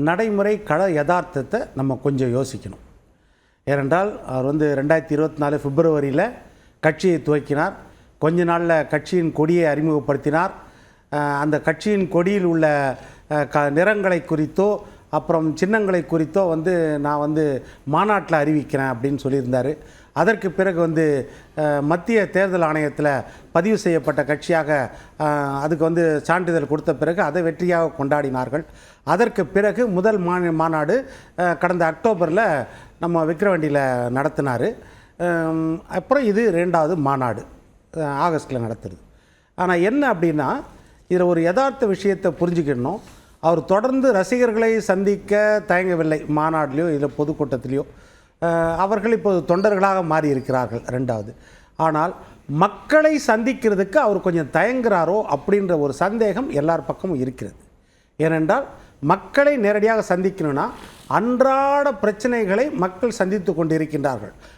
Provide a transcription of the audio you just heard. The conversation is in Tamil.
நடைமுறை கள யதார்த்தத்தை நம்ம கொஞ்சம் யோசிக்கணும். ஏனென்றால் அவர் 2024 பிப்ரவரியில் கட்சியை துவக்கினார். கொஞ்ச நாளில் கட்சியின் கொடியை அறிமுகப்படுத்தினார். அந்த கட்சியின் கொடியில் உள்ள நிறங்களை குறித்தோ அப்புறம் சின்னங்களை குறித்தோ நான் மாநாட்டில் அறிவிக்கிறேன் அப்படின்னு சொல்லியிருந்தார். அதற்கு பிறகு மத்திய தேர்தல் ஆணையத்தில் பதிவு செய்யப்பட்ட கட்சியாக அதுக்கு சான்றிதழ் கொடுத்த பிறகு அதை வெற்றியாக கொண்டாடினார்கள். அதற்கு பிறகு முதல் மாநாடு கடந்த அக்டோபரில் நம்ம விக்கிரவாண்டியில் நடத்தினார். அப்புறம் இது 2வது மாநாடு ஆகஸ்ட்டில் நடத்துறது. ஆனால் என்ன அப்படின்னா, இதில் ஒரு யதார்த்த விஷயத்தை புரிஞ்சுக்கணும். அவர் தொடர்ந்து ரசிகர்களை சந்திக்க தயங்கவில்லை. மாநாட்டிலையோ இல்லை பொதுக்கூட்டத்திலையோ அவர்கள் இப்போது தொண்டர்களாக மாறி இருக்கிறார்கள் 2வது. ஆனால் மக்களை சந்திக்கிறதுக்கு அவர் கொஞ்சம் தயங்குறாரோ அப்படின்ற ஒரு சந்தேகம் எல்லார் பக்கமும் இருக்கிறது. ஏனென்றால் மக்களை நேரடியாக சந்திக்கணும்னா அன்றாட பிரச்சனைகளை மக்கள் சந்தித்து கொண்டிருக்கின்றார்கள்.